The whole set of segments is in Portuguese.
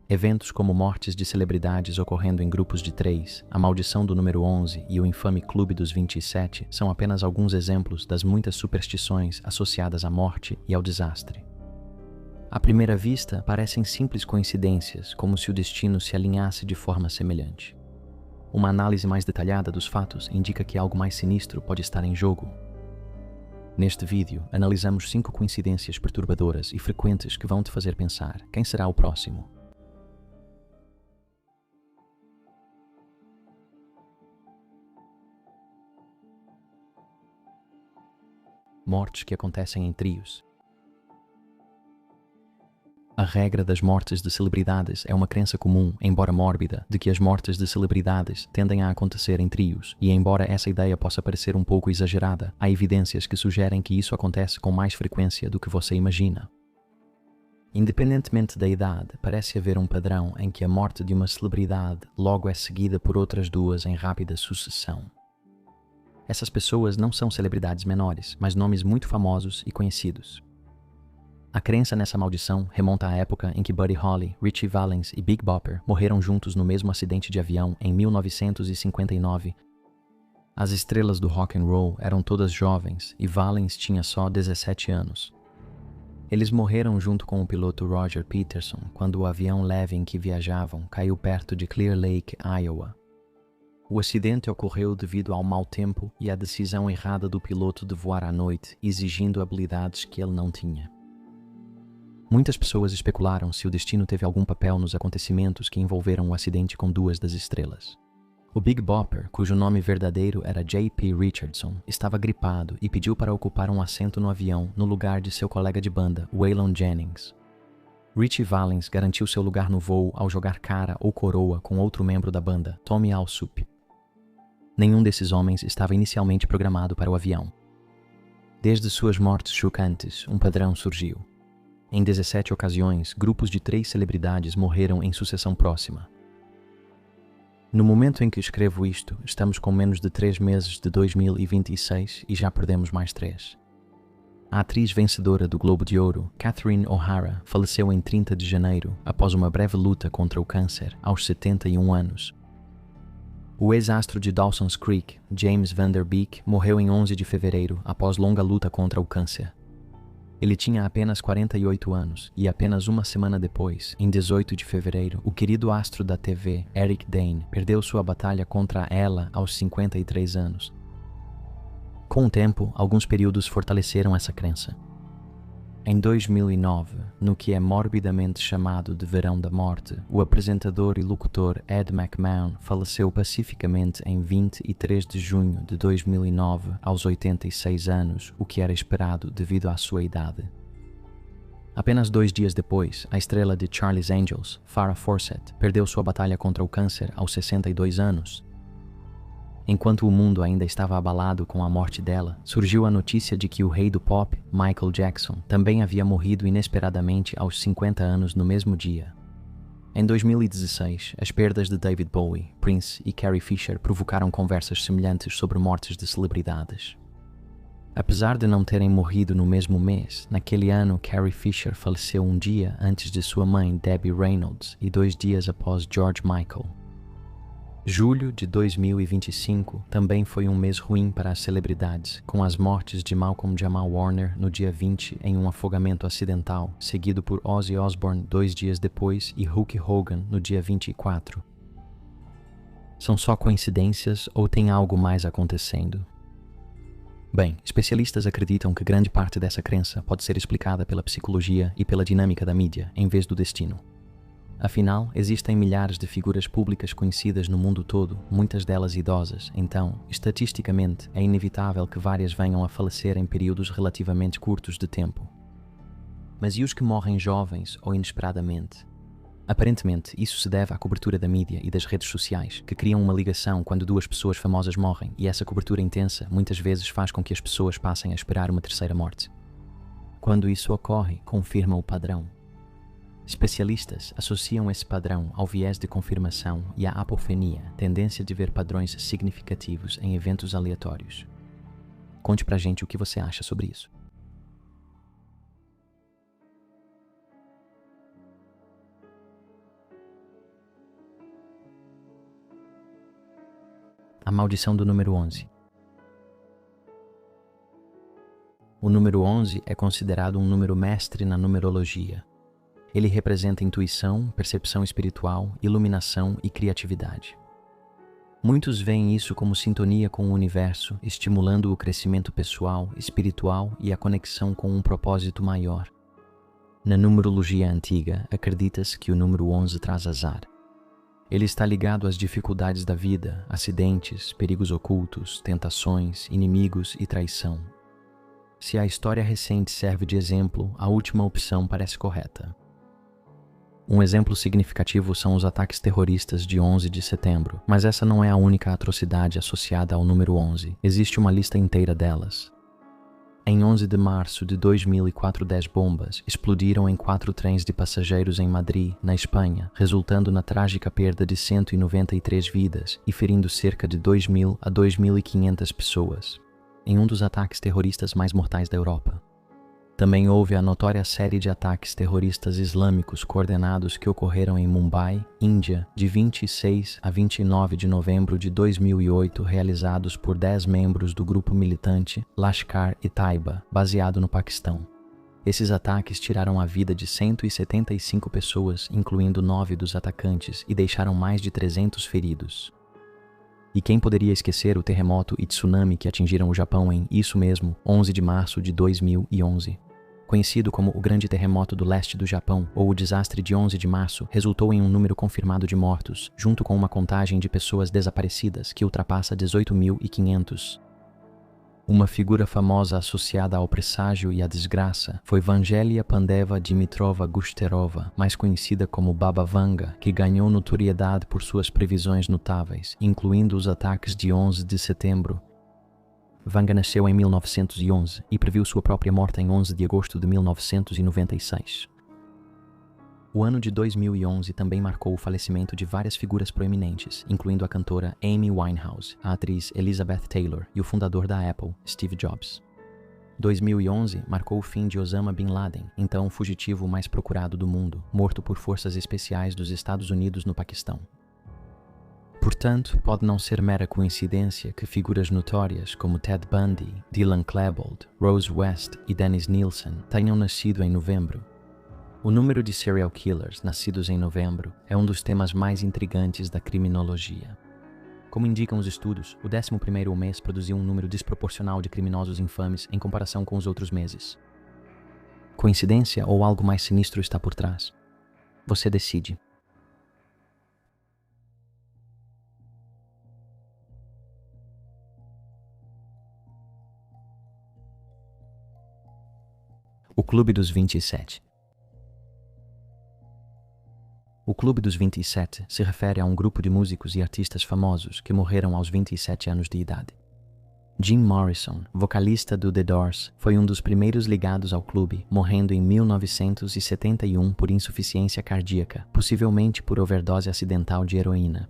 Eventos como mortes de celebridades ocorrendo em grupos de 3, a maldição do número 11 e o infame Clube dos 27 são apenas alguns exemplos das muitas superstições associadas à morte e ao desastre. À primeira vista, parecem simples coincidências, como se o destino se alinhasse de forma semelhante. Uma análise mais detalhada dos fatos indica que algo mais sinistro pode estar em jogo. Neste vídeo, analisamos 5 coincidências perturbadoras e frequentes que vão te fazer pensar: quem será o próximo? Mortes que acontecem em trios. A regra das mortes de celebridades é uma crença comum, embora mórbida, de que as mortes de celebridades tendem a acontecer em trios, e embora essa ideia possa parecer um pouco exagerada, há evidências que sugerem que isso acontece com mais frequência do que você imagina. Independentemente da idade, parece haver um padrão em que a morte de uma celebridade logo é seguida por outras duas em rápida sucessão. Essas pessoas não são celebridades menores, mas nomes muito famosos e conhecidos. A crença nessa maldição remonta à época em que Buddy Holly, Ritchie Valens e Big Bopper morreram juntos no mesmo acidente de avião em 1959. As estrelas do rock and roll eram todas jovens e Valens tinha só 17 anos. Eles morreram junto com o piloto Roger Peterson quando o avião leve em que viajavam caiu perto de Clear Lake, Iowa. O acidente ocorreu devido ao mau tempo e à decisão errada do piloto de voar à noite, exigindo habilidades que ele não tinha. Muitas pessoas especularam se o destino teve algum papel nos acontecimentos que envolveram o acidente com duas das estrelas. O Big Bopper, cujo nome verdadeiro era J.P. Richardson, estava gripado e pediu para ocupar um assento no avião no lugar de seu colega de banda, Waylon Jennings. Ritchie Valens garantiu seu lugar no voo ao jogar cara ou coroa com outro membro da banda, Tommy Allsup. Nenhum desses homens estava inicialmente programado para o avião. Desde suas mortes chocantes, um padrão surgiu. Em 17 ocasiões, grupos de 3 celebridades morreram em sucessão próxima. No momento em que escrevo isto, estamos com menos de 3 meses de 2026 e já perdemos mais 3. A atriz vencedora do Globo de Ouro, Catherine O'Hara, faleceu em 30 de janeiro após uma breve luta contra o câncer, aos 71 anos. O ex-astro de Dawson's Creek, James Van Der Beek, morreu em 11 de fevereiro após longa luta contra o câncer. Ele tinha apenas 48 anos e apenas uma semana depois, em 18 de fevereiro, o querido astro da TV, Eric Dane, perdeu sua batalha contra ela aos 53 anos. Com o tempo, alguns períodos fortaleceram essa crença. Em 2009, no que é morbidamente chamado de Verão da Morte, o apresentador e locutor Ed McMahon faleceu pacificamente em 23 de junho de 2009, aos 86 anos, o que era esperado devido à sua idade. Apenas 2 dias depois, a estrela de Charlie's Angels, Farrah Fawcett, perdeu sua batalha contra o câncer aos 62 anos. Enquanto o mundo ainda estava abalado com a morte dela, surgiu a notícia de que o rei do pop, Michael Jackson, também havia morrido inesperadamente aos 50 anos no mesmo dia. Em 2016, as perdas de David Bowie, Prince e Carrie Fisher provocaram conversas semelhantes sobre mortes de celebridades. Apesar de não terem morrido no mesmo mês, naquele ano Carrie Fisher faleceu um dia antes de sua mãe Debbie Reynolds e 2 dias após George Michael. Julho de 2025 também foi um mês ruim para as celebridades, com as mortes de Malcolm Jamal Warner no dia 20 em um afogamento acidental, seguido por Ozzy Osbourne 2 dias depois e Hulk Hogan no dia 24. São só coincidências ou tem algo mais acontecendo? Bem, especialistas acreditam que grande parte dessa crença pode ser explicada pela psicologia e pela dinâmica da mídia, em vez do destino. Afinal, existem milhares de figuras públicas conhecidas no mundo todo, muitas delas idosas, então, estatisticamente, é inevitável que várias venham a falecer em períodos relativamente curtos de tempo. Mas e os que morrem jovens ou inesperadamente? Aparentemente, isso se deve à cobertura da mídia e das redes sociais, que criam uma ligação quando 2 pessoas famosas morrem, e essa cobertura intensa muitas vezes faz com que as pessoas passem a esperar uma terceira morte. Quando isso ocorre, confirma o padrão. Especialistas associam esse padrão ao viés de confirmação e à apofenia, tendência de ver padrões significativos em eventos aleatórios. Conte pra gente o que você acha sobre isso. A maldição do número 11. O número 11 é considerado um número mestre na numerologia. Ele representa intuição, percepção espiritual, iluminação e criatividade. Muitos veem isso como sintonia com o universo, estimulando o crescimento pessoal, espiritual e a conexão com um propósito maior. Na numerologia antiga, acredita-se que o número 11 traz azar. Ele está ligado às dificuldades da vida, acidentes, perigos ocultos, tentações, inimigos e traição. Se a história recente serve de exemplo, a última opção parece correta. Um exemplo significativo são os ataques terroristas de 11 de setembro, mas essa não é a única atrocidade associada ao número 11. Existe uma lista inteira delas. Em 11 de março de 2004, 10 bombas explodiram em 4 trens de passageiros em Madrid, na Espanha, resultando na trágica perda de 193 vidas e ferindo cerca de 2.000 a 2.500 pessoas, em um dos ataques terroristas mais mortais da Europa. Também houve a notória série de ataques terroristas islâmicos coordenados que ocorreram em Mumbai, Índia, de 26 a 29 de novembro de 2008, realizados por 10 membros do grupo militante Lashkar-e-Taiba, baseado no Paquistão. Esses ataques tiraram a vida de 175 pessoas, incluindo 9 dos atacantes, e deixaram mais de 300 feridos. E quem poderia esquecer o terremoto e tsunami que atingiram o Japão em, isso mesmo, 11 de março de 2011. Conhecido como o Grande Terremoto do Leste do Japão, ou o desastre de 11 de março, resultou em um número confirmado de mortos, junto com uma contagem de pessoas desaparecidas que ultrapassa 18.500. Uma figura famosa associada ao presságio e à desgraça foi Vangelia Pandeva Dimitrova Gusterova, mais conhecida como Baba Vanga, que ganhou notoriedade por suas previsões notáveis, incluindo os ataques de 11 de setembro. Vanga nasceu em 1911 e previu sua própria morte em 11 de agosto de 1996. O ano de 2011 também marcou o falecimento de várias figuras proeminentes, incluindo a cantora Amy Winehouse, a atriz Elizabeth Taylor e o fundador da Apple, Steve Jobs. 2011 marcou o fim de Osama Bin Laden, então o fugitivo mais procurado do mundo, morto por forças especiais dos Estados Unidos no Paquistão. Portanto, pode não ser mera coincidência que figuras notórias como Ted Bundy, Dylan Klebold, Rose West e Dennis Nielsen tenham nascido em novembro. O número de serial killers nascidos em novembro é um dos temas mais intrigantes da criminologia. Como indicam os estudos, o 11º mês produziu um número desproporcional de criminosos infames em comparação com os outros meses. Coincidência ou algo mais sinistro está por trás? Você decide. O Clube dos 27. O Clube dos 27 se refere a um grupo de músicos e artistas famosos que morreram aos 27 anos de idade. Jim Morrison, vocalista do The Doors, foi um dos primeiros ligados ao clube, morrendo em 1971 por insuficiência cardíaca, possivelmente por overdose acidental de heroína.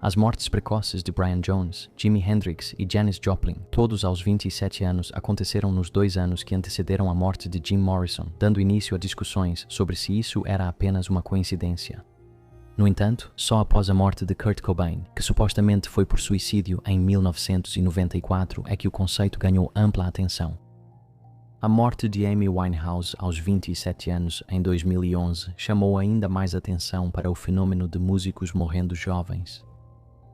As mortes precoces de Brian Jones, Jimi Hendrix e Janis Joplin, todos aos 27 anos, aconteceram nos 2 anos que antecederam a morte de Jim Morrison, dando início a discussões sobre se isso era apenas uma coincidência. No entanto, só após a morte de Kurt Cobain, que supostamente foi por suicídio em 1994, é que o conceito ganhou ampla atenção. A morte de Amy Winehouse aos 27 anos em 2011 chamou ainda mais atenção para o fenômeno de músicos morrendo jovens.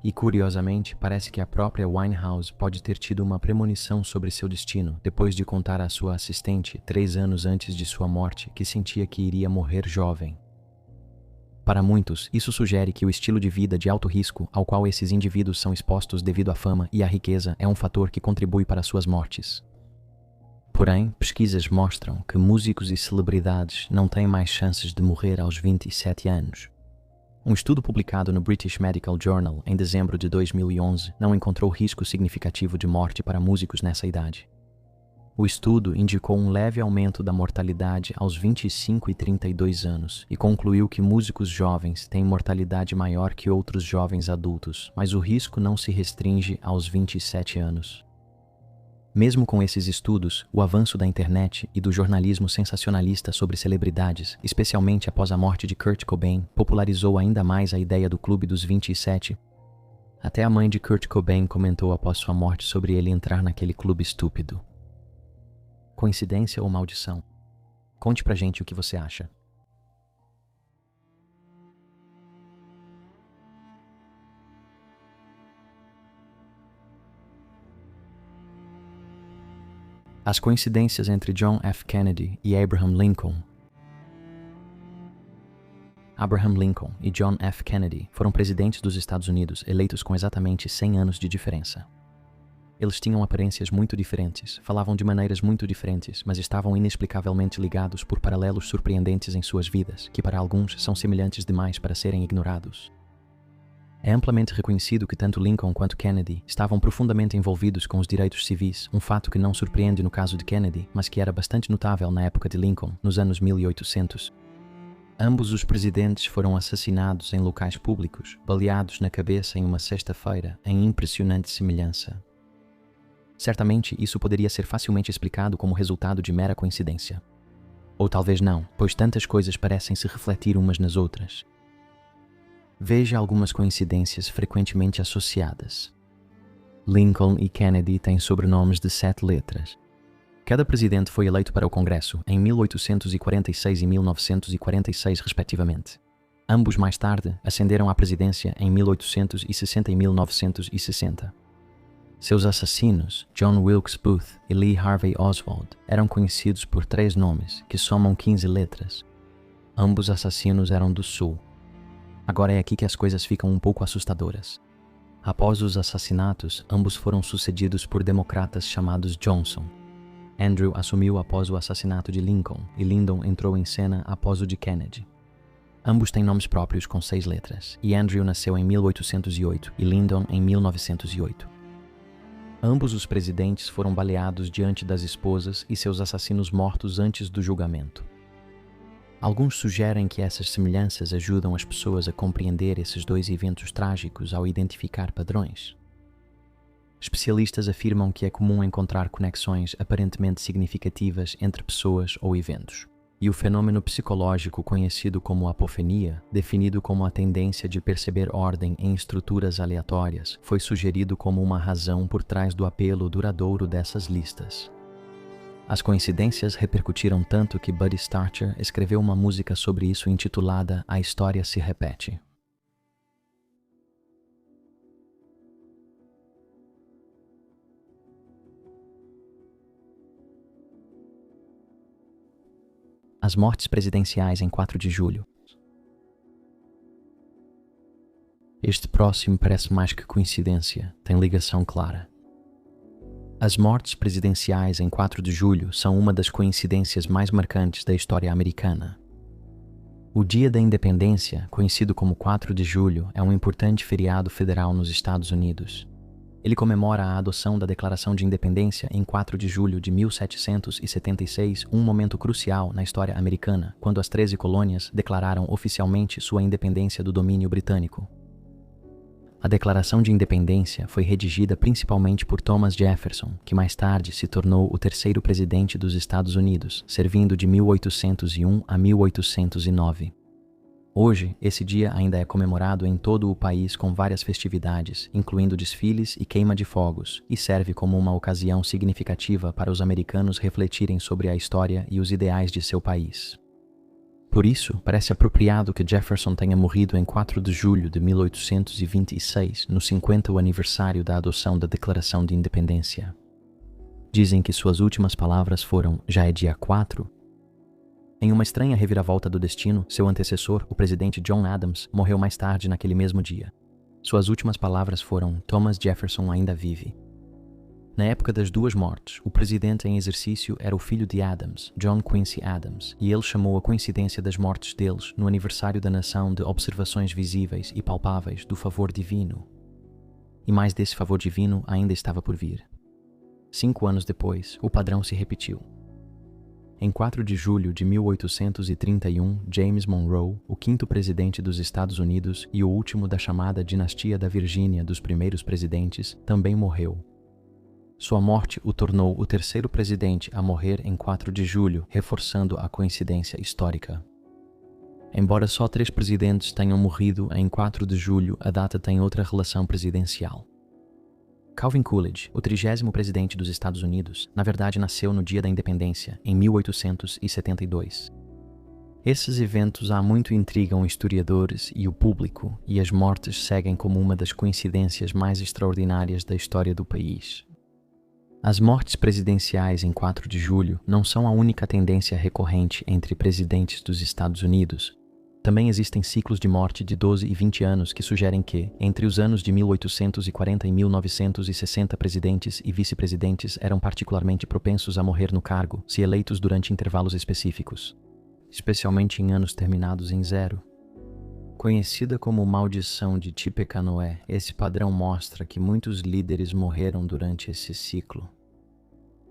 E, curiosamente, parece que a própria Winehouse pode ter tido uma premonição sobre seu destino, depois de contar à sua assistente, 3 anos antes de sua morte, que sentia que iria morrer jovem. Para muitos, isso sugere que o estilo de vida de alto risco ao qual esses indivíduos são expostos devido à fama e à riqueza é um fator que contribui para suas mortes. Porém, pesquisas mostram que músicos e celebridades não têm mais chances de morrer aos 27 anos. Um estudo publicado no British Medical Journal em dezembro de 2011 não encontrou risco significativo de morte para músicos nessa idade. O estudo indicou um leve aumento da mortalidade aos 25 e 32 anos e concluiu que músicos jovens têm mortalidade maior que outros jovens adultos, mas o risco não se restringe aos 27 anos. Mesmo com esses estudos, o avanço da internet e do jornalismo sensacionalista sobre celebridades, especialmente após a morte de Kurt Cobain, popularizou ainda mais a ideia do Clube dos 27. Até a mãe de Kurt Cobain comentou após sua morte sobre ele entrar naquele clube estúpido. Coincidência ou maldição? Conte pra gente o que você acha. As coincidências entre John F. Kennedy e Abraham Lincoln. Abraham Lincoln e John F. Kennedy foram presidentes dos Estados Unidos eleitos com exatamente 100 anos de diferença. Eles tinham aparências muito diferentes, falavam de maneiras muito diferentes, mas estavam inexplicavelmente ligados por paralelos surpreendentes em suas vidas, que para alguns são semelhantes demais para serem ignorados. É amplamente reconhecido que tanto Lincoln quanto Kennedy estavam profundamente envolvidos com os direitos civis, um fato que não surpreende no caso de Kennedy, mas que era bastante notável na época de Lincoln, nos anos 1800. Ambos os presidentes foram assassinados em locais públicos, baleados na cabeça em uma sexta-feira, em impressionante semelhança. Certamente, isso poderia ser facilmente explicado como resultado de mera coincidência. Ou talvez não, pois tantas coisas parecem se refletir umas nas outras. Veja algumas coincidências frequentemente associadas. Lincoln e Kennedy têm sobrenomes de 7 letras. Cada presidente foi eleito para o Congresso em 1846 e 1946, respectivamente. Ambos mais tarde ascenderam à presidência em 1860 e 1960. Seus assassinos, John Wilkes Booth e Lee Harvey Oswald, eram conhecidos por 3 nomes, que somam 15 letras. Ambos assassinos eram do Sul. Agora é aqui que as coisas ficam um pouco assustadoras. Após os assassinatos, ambos foram sucedidos por democratas chamados Johnson. Andrew assumiu após o assassinato de Lincoln e Lyndon entrou em cena após o de Kennedy. Ambos têm nomes próprios com 6 letras, e Andrew nasceu em 1808 e Lyndon em 1908. Ambos os presidentes foram baleados diante das esposas e seus assassinos mortos antes do julgamento. Alguns sugerem que essas semelhanças ajudam as pessoas a compreender esses 2 eventos trágicos ao identificar padrões. Especialistas afirmam que é comum encontrar conexões aparentemente significativas entre pessoas ou eventos. E o fenômeno psicológico conhecido como apofenia, definido como a tendência de perceber ordem em estruturas aleatórias, foi sugerido como uma razão por trás do apelo duradouro dessas listas. As coincidências repercutiram tanto que Buddy Starcher escreveu uma música sobre isso intitulada A História se Repete. As mortes presidenciais em 4 de julho. Este próximo parece mais que coincidência, tem ligação clara. As mortes presidenciais em 4 de julho são uma das coincidências mais marcantes da história americana. O Dia da Independência, conhecido como 4 de julho, é um importante feriado federal nos Estados Unidos. Ele comemora a adoção da Declaração de Independência em 4 de julho de 1776, um momento crucial na história americana, quando as 13 colônias declararam oficialmente sua independência do domínio britânico. A Declaração de Independência foi redigida principalmente por Thomas Jefferson, que mais tarde se tornou o 3º presidente dos Estados Unidos, servindo de 1801 a 1809. Hoje, esse dia ainda é comemorado em todo o país com várias festividades, incluindo desfiles e queima de fogos, e serve como uma ocasião significativa para os americanos refletirem sobre a história e os ideais de seu país. Por isso, parece apropriado que Jefferson tenha morrido em 4 de julho de 1826, no 50º aniversário da adoção da Declaração de Independência. Dizem que suas últimas palavras foram: "Já é dia 4?" Em uma estranha reviravolta do destino, seu antecessor, o presidente John Adams, morreu mais tarde naquele mesmo dia. Suas últimas palavras foram: "Thomas Jefferson ainda vive." Na época das 2 mortes, o presidente em exercício era o filho de Adams, John Quincy Adams, e ele chamou a coincidência das mortes deles no aniversário da nação de observações visíveis e palpáveis do favor divino. E mais desse favor divino ainda estava por vir. 5 anos depois, o padrão se repetiu. Em 4 de julho de 1831, James Monroe, o 5º presidente dos Estados Unidos e o último da chamada Dinastia da Virgínia dos primeiros presidentes, também morreu. Sua morte o tornou o 3º presidente a morrer em 4 de julho, reforçando a coincidência histórica. Embora só 3 presidentes tenham morrido em 4 de julho, a data tem outra relação presidencial. Calvin Coolidge, o 30º presidente dos Estados Unidos, na verdade nasceu no dia da independência, em 1872. Esses eventos há muito intrigam historiadores e o público, e as mortes seguem como uma das coincidências mais extraordinárias da história do país. As mortes presidenciais em 4 de julho não são a única tendência recorrente entre presidentes dos Estados Unidos. Também existem ciclos de morte de 12 e 20 anos que sugerem que, entre os anos de 1840 e 1960, presidentes e vice-presidentes eram particularmente propensos a morrer no cargo se eleitos durante intervalos específicos, especialmente em anos terminados em 0. Conhecida como maldição de Tippecanoe, esse padrão mostra que muitos líderes morreram durante esse ciclo.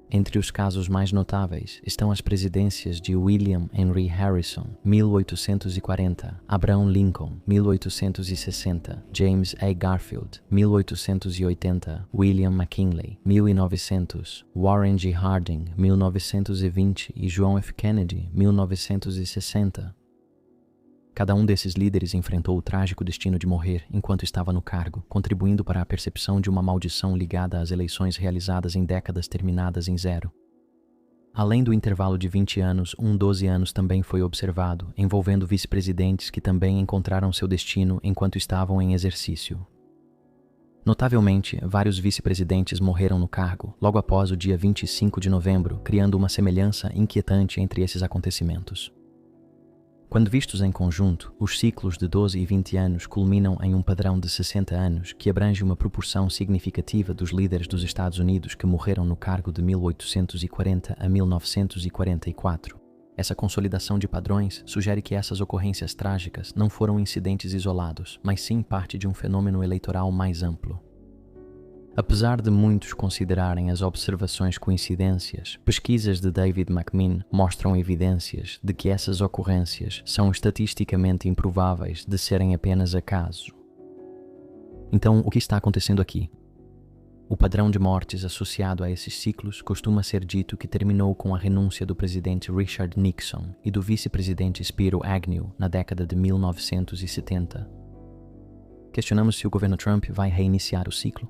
Entre os casos mais notáveis estão as presidências de William Henry Harrison, 1840, Abraham Lincoln, 1860, James A. Garfield, 1880, William McKinley, 1900, Warren G. Harding, 1920 e John F. Kennedy, 1960. Cada um desses líderes enfrentou o trágico destino de morrer enquanto estava no cargo, contribuindo para a percepção de uma maldição ligada às eleições realizadas em décadas terminadas em 0. Além do intervalo de 20 anos, 12 anos também foi observado, envolvendo vice-presidentes que também encontraram seu destino enquanto estavam em exercício. Notavelmente, vários vice-presidentes morreram no cargo logo após o dia 25 de novembro, criando uma semelhança inquietante entre esses acontecimentos. Quando vistos em conjunto, os ciclos de 12 e 20 anos culminam em um padrão de 60 anos que abrange uma proporção significativa dos líderes dos Estados Unidos que morreram no cargo de 1840 a 1944. Essa consolidação de padrões sugere que essas ocorrências trágicas não foram incidentes isolados, mas sim parte de um fenômeno eleitoral mais amplo. Apesar de muitos considerarem as observações coincidências, pesquisas de David McMinn mostram evidências de que essas ocorrências são estatisticamente improváveis de serem apenas acaso. Então, o que está acontecendo aqui? O padrão de mortes associado a esses ciclos costuma ser dito que terminou com a renúncia do presidente Richard Nixon e do vice-presidente Spiro Agnew na década de 1970. Questionamos se o governo Trump vai reiniciar o ciclo?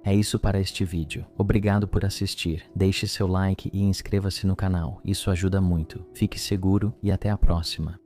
É isso para este vídeo. Obrigado por assistir. Deixe seu like e inscreva-se no canal. Isso ajuda muito. Fique seguro e até a próxima.